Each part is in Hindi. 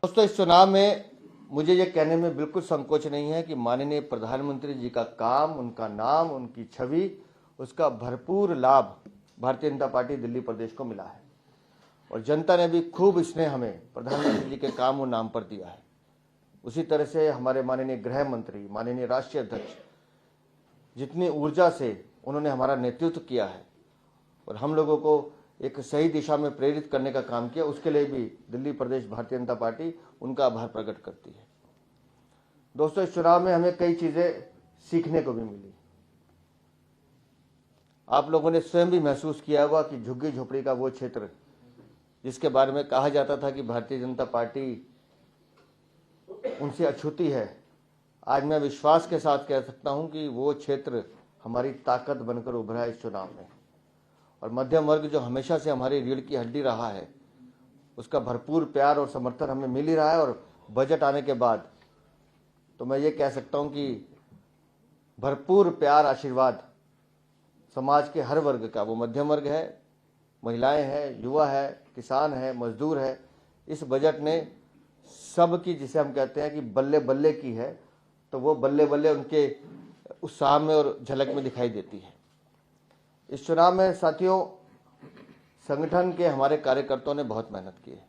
दोस्तों, इस चुनाव में मुझे ये कहने में बिल्कुल संकोच नहीं है कि माननीय प्रधानमंत्री जी का काम, उनका नाम, उनकी छवि, उसका भरपूर लाभ भारतीय जनता पार्टी दिल्ली प्रदेश को मिला है और जनता ने भी खूब स्नेह हमें प्रधानमंत्री जी के काम और नाम पर दिया है। उसी तरह से हमारे माननीय गृह मंत्री, माननीय राष्ट्रीय अध्यक्ष जितनी ऊर्जा से उन्होंने हमारा नेतृत्व किया है और हम लोगों को एक सही दिशा में प्रेरित करने का काम किया, उसके लिए भी दिल्ली प्रदेश भारतीय जनता पार्टी उनका आभार प्रकट करती है। दोस्तों, इस चुनाव में हमें कई चीजें सीखने को भी मिली। आप लोगों ने स्वयं भी महसूस किया होगा कि झुग्गी झोपड़ी का वो क्षेत्र जिसके बारे में कहा जाता था कि भारतीय जनता पार्टी उनसे अछूती है, आज मैं विश्वास के साथ कह सकता हूं कि वो क्षेत्र हमारी ताकत बनकर उभरा है इस चुनाव में। और मध्यम वर्ग जो हमेशा से हमारी रीढ़ की हड्डी रहा है, उसका भरपूर प्यार और समर्थन हमें मिल ही रहा है। और बजट आने के बाद तो मैं ये कह सकता हूं कि भरपूर प्यार, आशीर्वाद समाज के हर वर्ग का, वो मध्यम वर्ग है, महिलाएं हैं, युवा है, किसान है, मजदूर है, इस बजट ने सबकी, जिसे हम कहते हैं कि बल्ले बल्ले की है, तो वो बल्ले बल्ले उनके उत्साह में और झलक में दिखाई देती है। इस चुनाव में साथियों, संगठन के हमारे कार्यकर्ताओं ने बहुत मेहनत की है।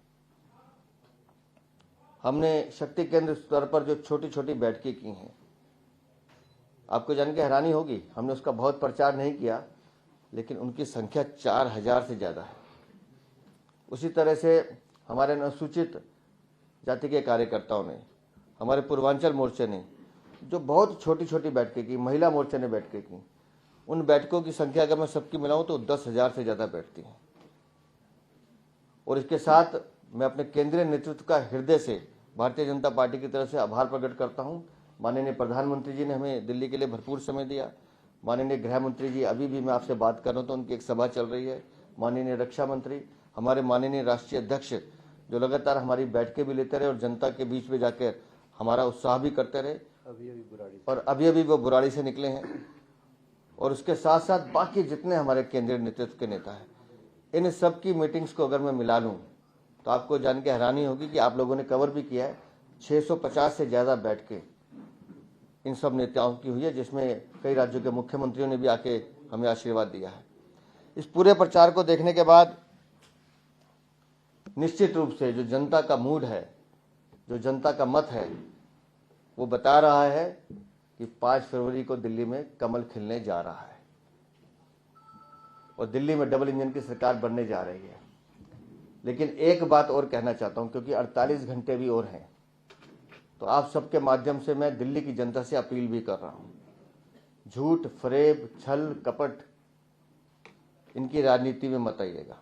हमने शक्ति केंद्र स्तर पर जो छोटी छोटी बैठकें की हैं, आपको जान के हैरानी होगी, हमने उसका बहुत प्रचार नहीं किया, लेकिन उनकी संख्या 4000 से ज़्यादा है। उसी तरह से हमारे अनुसूचित जाति के कार्यकर्ताओं ने, हमारे पूर्वांचल मोर्चे ने जो बहुत छोटी छोटी बैठकें की, महिला मोर्चे ने बैठकें की, उन बैठकों की संख्या अगर मैं सबकी मिलाऊं तो 10,000 से ज़्यादा बैठती हैं। और इसके साथ मैं अपने केंद्रीय नेतृत्व का हृदय से भारतीय जनता पार्टी की तरफ से आभार प्रकट करता हूं। माननीय प्रधानमंत्री जी ने हमें दिल्ली के लिए भरपूर समय दिया। माननीय गृह मंत्री जी, अभी भी मैं आपसे बात कर रहा हूं तो उनकी एक सभा चल रही है। माननीय रक्षा मंत्री, हमारे माननीय राष्ट्रीय अध्यक्ष जो लगातार हमारी बैठकें भी लेते रहे और जनता के बीच में जाकर हमारा उत्साह भी करते रहे, और अभी वो बुराड़ी से निकले हैं। और उसके साथ साथ बाकी जितने हमारे केंद्रीय नेतृत्व के नेता हैं, इन सब की मीटिंग्स को अगर मैं मिला लूं तो आपको जान के हैरानी होगी कि आप लोगों ने कवर भी किया है। 650 से ज़्यादा बैठकें इन सब नेताओं की हुई है, जिसमें कई राज्यों के मुख्यमंत्रियों ने भी आके हमें आशीर्वाद दिया है। इस पूरे प्रचार को देखने के बाद निश्चित रूप से जो जनता का मूड है, जो जनता का मत है, वो बता रहा है कि 5 फरवरी को दिल्ली में कमल खिलने जा रहा है और दिल्ली में डबल इंजन की सरकार बनने जा रही है। लेकिन एक बात और कहना चाहता हूं, क्योंकि 48 घंटे भी और हैं, तो आप सबके माध्यम से मैं दिल्ली की जनता से अपील भी कर रहा हूं, झूठ, फरेब, छल, कपट, इनकी राजनीति में मत आइएगा।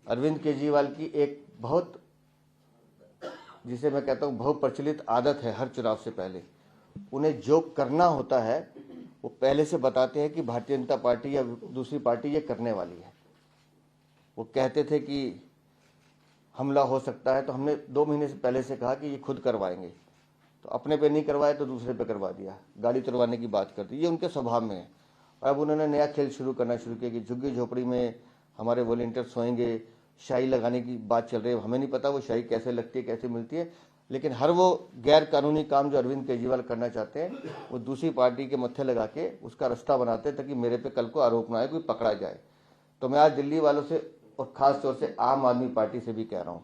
अरविंद केजरीवाल की एक बहुत, जिसे मैं कहता हूं बहुत प्रचलित आदत है, हर चुनाव से पहले उन्हें जो करना होता है वो पहले से बताते हैं कि भारतीय जनता पार्टी या दूसरी पार्टी ये करने वाली है। वो कहते थे कि हमला हो सकता है, तो हमने 2 महीने से पहले से कहा कि ये खुद करवाएंगे, तो अपने पे नहीं करवाए तो दूसरे पे करवा दिया, गाड़ी तुड़वाने की बात कर दी। ये उनके स्वभाव में है। और अब उन्होंने नया खेल शुरू करना शुरू किया कि झुग्गी झोपड़ी में हमारे वॉलंटियर सोएंगे, शाही लगाने की बात चल रही है। हमें नहीं पता वो शाही कैसे लगती है, कैसे मिलती है, लेकिन हर वो गैर कानूनी काम जो अरविंद केजरीवाल करना चाहते हैं वो दूसरी पार्टी के मत्थे लगा के उसका रास्ता बनाते हैं, ताकि मेरे पे कल को आरोप ना आए, कोई पकड़ा जाए। तो मैं आज दिल्ली वालों से और खास तौर से आम आदमी पार्टी से भी कह रहा हूं,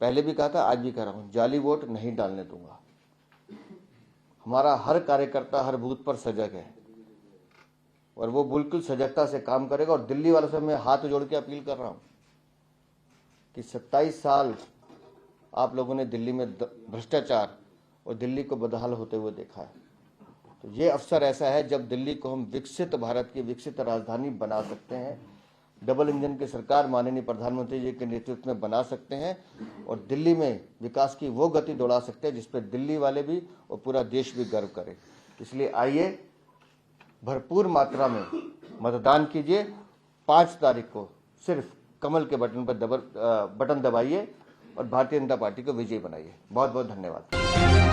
पहले भी कहा था, आज भी कह रहा हूं, जाली वोट नहीं डालने दूंगा। हमारा हर कार्यकर्ता हर बूथ पर सजग है और वो बिल्कुल सजगता से काम करेगा। और दिल्ली वालों से मैं हाथ जोड़ के अपील कर रहा हूं कि 27 साल आप लोगों ने दिल्ली में भ्रष्टाचार और दिल्ली को बदहाल होते हुए देखा है, तो ये अवसर ऐसा है जब दिल्ली को हम विकसित भारत की विकसित राजधानी बना सकते हैं, डबल इंजन की सरकार माननीय प्रधानमंत्री जी के नेतृत्व में बना सकते हैं और दिल्ली में विकास की वो गति दौड़ा सकते हैं जिस पर दिल्ली वाले भी और पूरा देश भी गर्व करे। इसलिए आइए, भरपूर मात्रा में मतदान कीजिए। 5 तारीख को सिर्फ कमल के बटन पर बटन दबाइए और भारतीय जनता पार्टी को विजयी बनाइए। बहुत बहुत धन्यवाद।